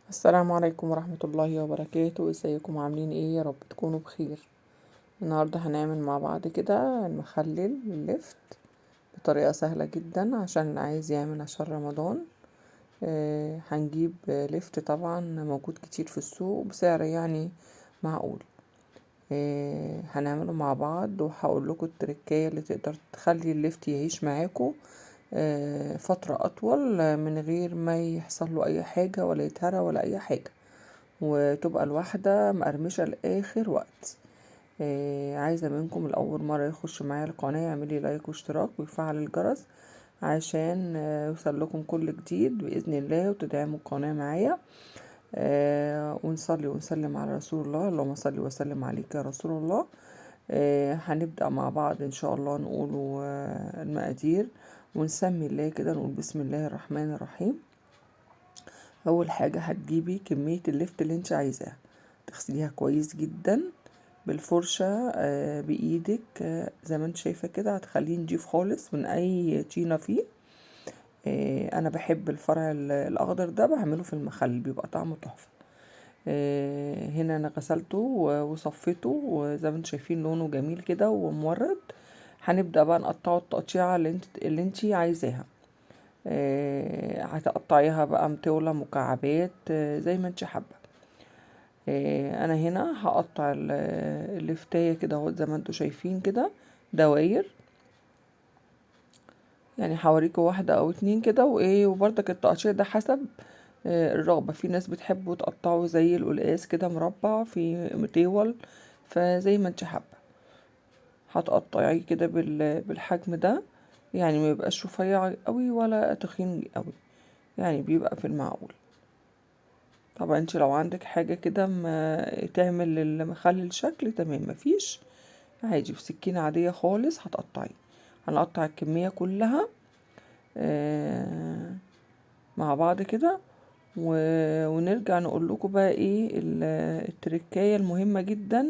السلام عليكم ورحمة الله وبركاته. ازيكم عاملين ايه؟ يا رب تكونوا بخير. النهاردة هنعمل مع بعض كده المخلل اللفت بطريقة سهلة جدا عشان اللي عايز يعمل عشان رمضان. هنجيب لفت طبعا موجود كتير في السوق بسعر يعني معقول. هنعمله مع بعض وهقول لكم التركية اللي تقدر تخلي اللفت يعيش معاكم فترة أطول من غير ما يحصل له أي حاجة ولا يتهرى ولا أي حاجة، وتبقى الواحدة مقرمشة لآخر وقت. عايزة منكم الأول مرة يخش معايا القناة يعملي لايك واشتراك ويفعل الجرس عشان يوصل لكم كل جديد بإذن الله، وتدعموا القناة معايا. ونصلي ونسلم على رسول الله. اللهم صل وسلم عليك يا رسول الله. هنبدأ مع بعض إن شاء الله نقول المقادير ونسمي الله كده، نقول بسم الله الرحمن الرحيم. اول حاجة هتجيبي كمية اللفت اللي انت عايزاها، تغسليها كويس جدا بالفرشة بايدك، زي ما انت شايفة كده، هتخليه نضيف خالص من اي طينة فيه. انا بحب الفرع الاخضر ده، بعمله في المخلل بيبقى طعمه تحفة. هنا انا غسلته وصفيته، وزي ما انتم شايفين لونه جميل كده ومورد. هنبدأ بقى نقطعه التقطيعة اللي انت عايزاها. هتقطعيها بقى مطولة مكعبات زي ما انت حابة. انا هنا هقطع اللفتاية كده اهو زي ما انتوا شايفين كده دواير، يعني هوريكوا واحدة او اتنين كده. وايه وبرضك التقطيع ده حسب الرغبة. في ناس بتحبوا تقطعوا زي القلقاس كده مربع في مطول، فزي ما انت حابة هتقطعيه كده بالحجم ده، يعني ما يبقاش رفيع قوي ولا تخين قوي، يعني بيبقى في المعقول. طبعا انت لو عندك حاجة كده ما تعمل المخلل شكل تمام، مفيش عادي بسكينة عادية خالص هتقطعي. هنقطع الكمية كلها مع بعض كده ونرجع نقول لكم بقى ايه التركاية المهمة جدا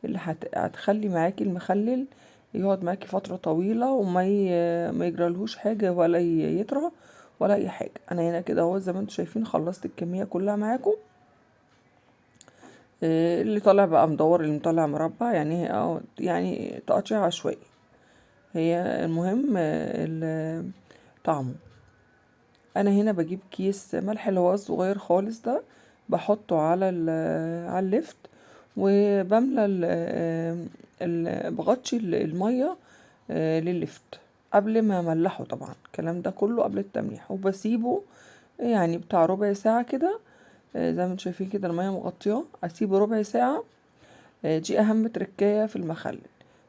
اللي هتخلي معاكي المخلل يقعد معاكي فترة طويلة ما يجرالهوش حاجة ولا يطرى ولا اي حاجة. انا هنا كده اهو زي ما انتم شايفين خلصت الكمية كلها معاكم. اللي طالع بقى مدور اللي طالع مربع يعني يعني تقطيع عشوائي. هي المهم طعمه. انا هنا بجيب كيس ملح اللي هو الصغير خالص ده، بحطه على اللفت، وبملى بغطي الميه لللفت قبل ما املحه. طبعا الكلام ده كله قبل التمليح، وبسيبه يعني بتاع ربع ساعه كده. زي ما انتم شايفين كده الميه مغطياه، اسيبه ربع ساعه. دي اهم تركاية في المخلل.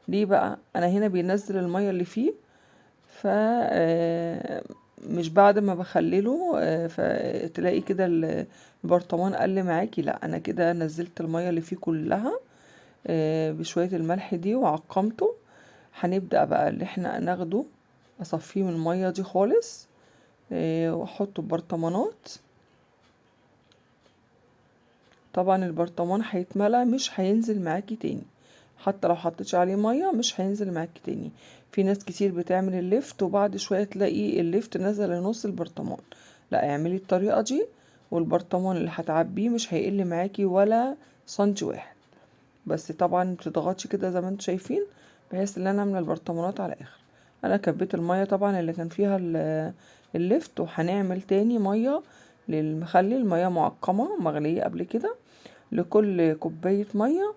ليه بقى؟ انا هنا بينزل المية اللي فيه، ف مش بعد ما بخلله فتلاقي كده البرطمان قل معاكي، لا انا كده نزلت المية اللي فيه كلها بشوية الملح دي وعقمته. هنبدأ بقى اللي احنا ناخده، اصفيه من المية دي خالص واحطه ببرطمانات. طبعا البرطمان هيتملى مش هينزل معاكي تاني، حتى لو حطيتش عليه ميه مش هينزل معاكي تاني. في ناس كتير بتعمل الليفت وبعد شويه تلاقي الليفت نزل لنص البرطمان. لا، اعملي الطريقه دي، والبرطمان اللي هتعبيه مش هيقل معاكي ولا سنتي واحد. بس طبعا بتضغطش كده زي ما انتم شايفين، بحيث ان انا املى البرطمانات على الاخر. انا كبيت الميه طبعا اللي كان فيها الليفت، وهنعمل تاني ميه للمخلل، ميه معقمه مغليه قبل كده. لكل كوباية مية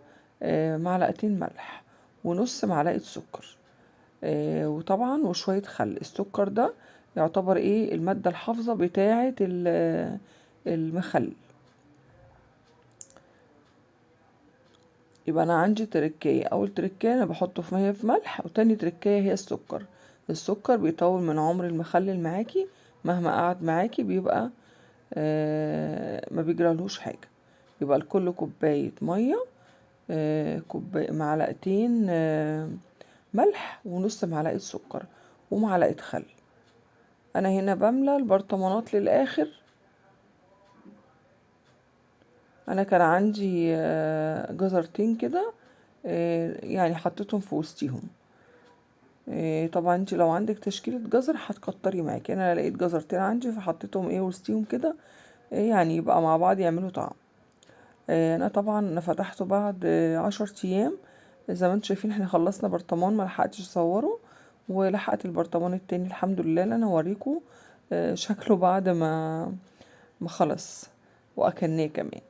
معلقتين ملح ونص معلقة سكر، وطبعا وشوية خل. السكر ده يعتبر ايه المادة الحافظة بتاعة المخلل. يبقى انا عندي تركية. اول تركية انا بحطه في مية في ملح، وتاني تركية هي السكر. السكر بيطول من عمر المخلل معاكي، مهما قعد معاكي بيبقى ما بيجرالهوش حاجة. يبقى لكل كوباية مية معلقتين ملح ونص معلقة سكر ومعلقة خل. انا هنا بملى البرطمانات للاخر. انا كان عندي جزرتين كده، يعني حطيتهم في وسطيهم. طبعا انت لو عندك تشكيلة جزر هتكتري معاكي، انا لقيت جزرتين عندي فحطيتهم ايه وسطيهم كده. يعني يبقى مع بعض يعملوا طعم. انا طبعا فتحته بعد 10 ايام. زي ما انتم شايفين احنا خلصنا برطمان، ما لحقتش اصوره، ولحقت البرطمان التاني الحمد لله اللي انا اوريكم شكله بعد ما خلص واكلناه كمان.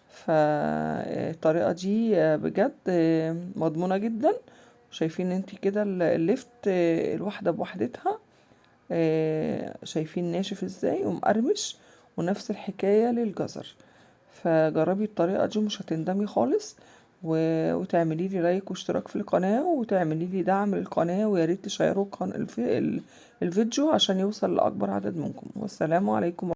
فالطريقة دي بجد مضمونة جدا. شايفين انتي كده اللفت الواحدة بوحدتها، شايفين ناشف ازاي ومقرمش، ونفس الحكاية للجزر. فجربي الطريقة دي مش هتندمي خالص. وتعملي لي لايك واشتراك في القناة، وتعملي لي دعم للقناة، ويا ريت تشيروا الفيديو عشان يوصل لأكبر عدد منكم. والسلام عليكم.